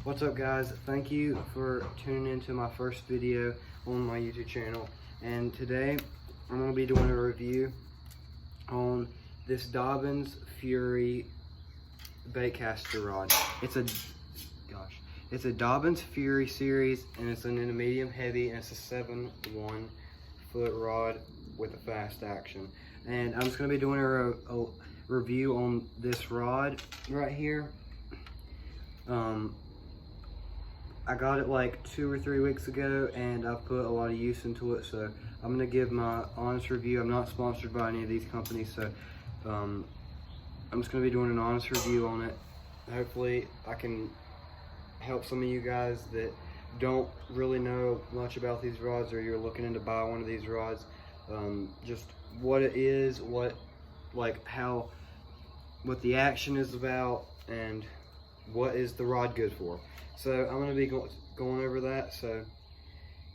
What's up, guys? Thank you for tuning into my first video on my YouTube channel. And today I'm going to be doing a review on this Dobyns Fury baitcaster rod. It's a Dobyns Fury series, and it's in a medium heavy, and it's a 7-1 foot rod with a fast action. And I'm just going to be doing a review on this rod right here. I got it like 2 or 3 weeks ago, and I've put a lot of use into it, so I'm gonna give my honest review. I'm not sponsored by any of these companies, so I'm just gonna be doing an honest review on it. Hopefully I can help some of you guys that don't really know much about these rods, or you're looking to buy one of these rods. Just what it is, what the action is about, and what is the rod good for. So I'm going to be going over that. So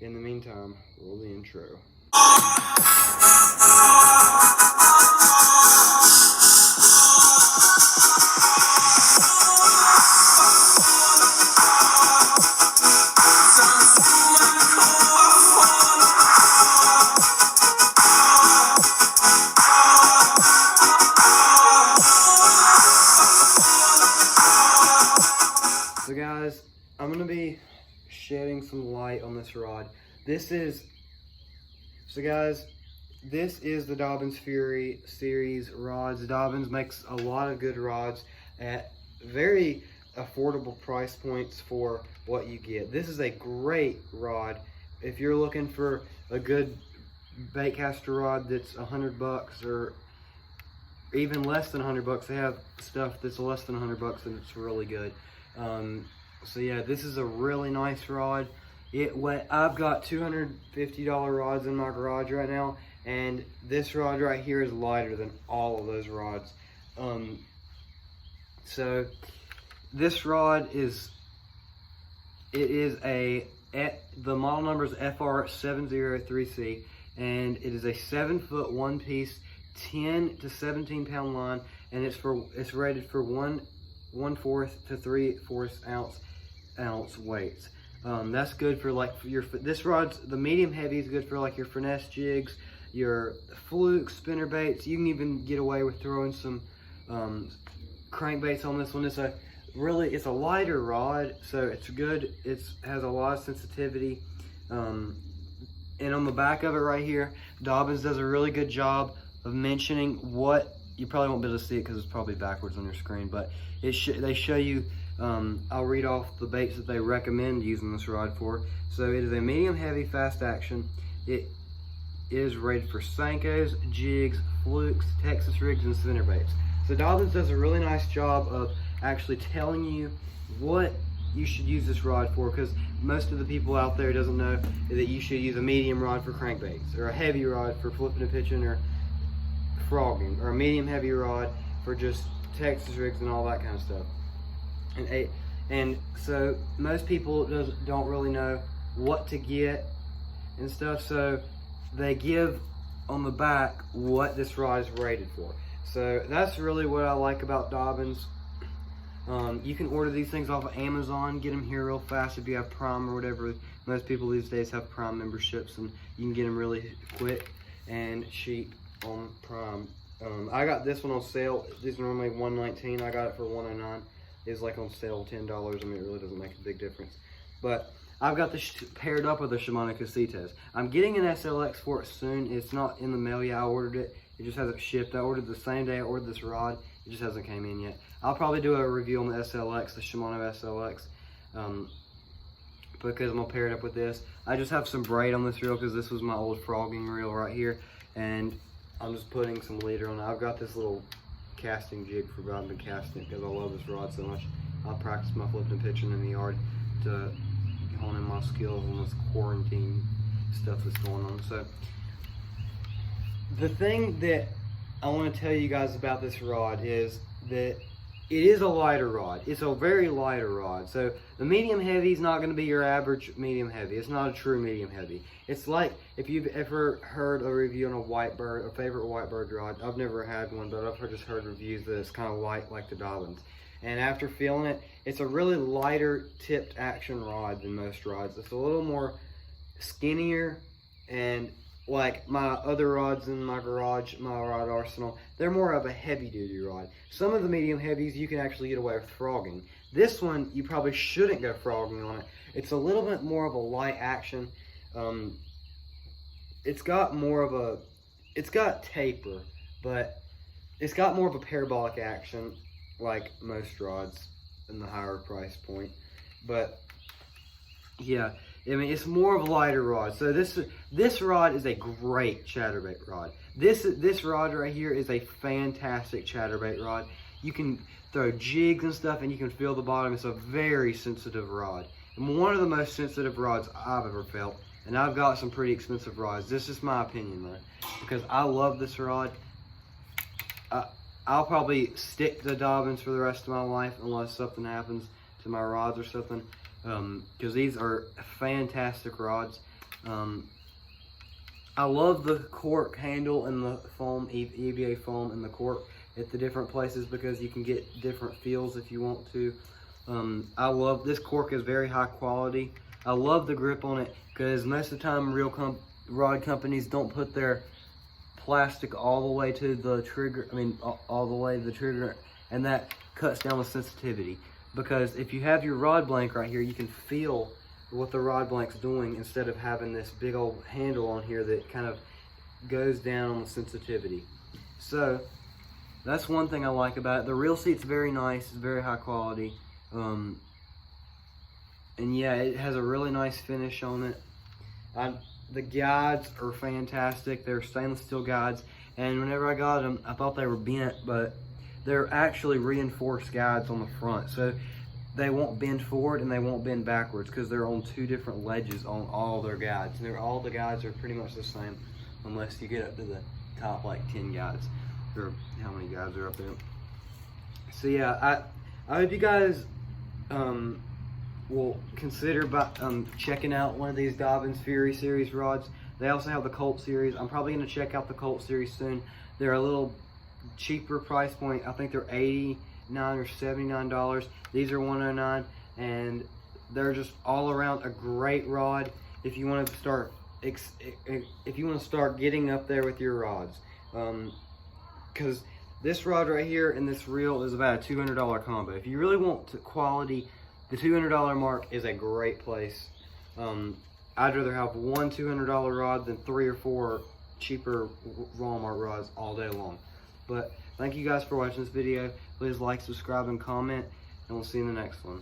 in the meantime, roll the intro. So guys, I'm going to be shedding some light on this rod. This is the Dobyns Fury series rods. Dobyns makes a lot of good rods at very affordable price points for what you get. This is a great rod if you're looking for a good baitcaster rod that's $100 or even less than $100. They have stuff that's less than $100 and it's really good. So yeah, this is a really nice rod. I've got $250 rods in my garage right now, and this rod right here is lighter than all of those rods. So this rod the model number is FR703C, and it is a 7-foot one-piece 10 to 17 pound line, and it's rated for 1/4 to 3/4 ounce weights. That's good for this rod's, the medium heavy is good for like your finesse jigs, your fluke spinner baits. You can even get away with throwing some crankbaits on this one. It's a lighter rod, so it's good. It has a lot of sensitivity. And on the back of it right here, Dobyns does a really good job of mentioning what, you probably won't be able to see it because it's probably backwards on your screen, but they show you, I'll read off the baits that they recommend using this rod for. So it is a medium heavy fast action. It is rated for Senkos, jigs, flukes, Texas rigs, and spinner baits. So Dobyns does a really nice job of actually telling you what you should use this rod for, because most of the people out there doesn't know that you should use a medium rod for crankbaits, or a heavy rod for flipping and pitching or frogging, or a medium heavy rod for just Texas rigs and all that kind of stuff. And so most people don't really know what to get and stuff, so they give on the back what this rod is rated for. So that's really what I like about Dobyns. You can order these things off of Amazon, get them here real fast if you have Prime or whatever. Most people these days have Prime memberships, and you can get them really quick and cheap on Prime. I got this one on sale. These are normally $119. I got it for $109. It's like on sale $10. I mean, it really doesn't make a big difference. But I've got this paired up with a Shimano Casitas. I'm getting an SLX for it soon. It's not in the mail yet. I ordered it. It just hasn't shipped. I ordered the same day I ordered this rod. It just hasn't came in yet. I'll probably do a review on the SLX, the Shimano SLX, because I'm gonna pair it up with this. I just have some braid on this reel because this was my old frogging reel right here, and I'm just putting some leader on it. I've got this little casting jig for I've been casting it because I love this rod so much. I practice my flipping and pitching in the yard to hone in my skills on this quarantine stuff that's going on. So the thing that I want to tell you guys about this rod is that it is a lighter rod. It's a very lighter rod. So the medium heavy is not going to be your average medium heavy. It's not a true medium heavy. It's like if you've ever heard a review on a Whitebird, a favorite Whitebird rod. I've never had one, but I've just heard reviews that it's kind of light like the Dobyns. And after feeling it, it's a really lighter tipped action rod than most rods. It's a little more skinnier, and like my other rods in my garage, my rod arsenal, they're more of a heavy duty rod. Some of the medium heavies you can actually get away with frogging. This one, you probably shouldn't go frogging on it. It's a little bit more of a light action. It's got taper, but it's got more of a parabolic action like most rods in the higher price point. But yeah, I mean, it's more of a lighter rod. So this rod is a great chatterbait rod. This rod right here is a fantastic chatterbait rod. You can throw jigs and stuff and you can feel the bottom. It's a very sensitive rod. And one of the most sensitive rods I've ever felt. And I've got some pretty expensive rods. This is my opinion though, because I love this rod. I'll probably stick to Dobyns for the rest of my life unless something happens to my rods or something. Because these are fantastic rods. I love the cork handle and the foam, EVA foam and the cork at the different places because you can get different feels if you want to. I love this cork, is very high quality. I love the grip on it because most of the time rod companies don't put their plastic all the way to the trigger, all the way to the trigger, and that cuts down the sensitivity. Because if you have your rod blank right here, you can feel what the rod blank's doing instead of having this big old handle on here that kind of goes down on the sensitivity. So that's one thing I like about it. The reel seat's very nice, it's very high quality. And yeah, it has a really nice finish on it. The guides are fantastic. They're stainless steel guides, and whenever I got them, I thought they were bent, but they're actually reinforced guides on the front, so they won't bend forward and they won't bend backwards because they're on two different ledges on all their guides. And all the guides are pretty much the same, unless you get up to the top, like 10 guides, or how many guides are up there. So yeah, I hope you guys will consider checking out one of these Dobyns Fury Series rods. They also have the Colt Series. I'm probably going to check out the Colt Series soon. They're a little cheaper price point. I think they're $89 or $79. These are $109, and they're just all around a great rod if you want to start getting up there with your rods. Because this rod right here and this reel is about a $200 combo. If you really want quality, the $200 mark is a great place. I'd rather have one $200 rod than 3 or 4 cheaper Walmart rods all day long. But thank you guys for watching this video. Please like, subscribe, and comment, and we'll see you in the next one.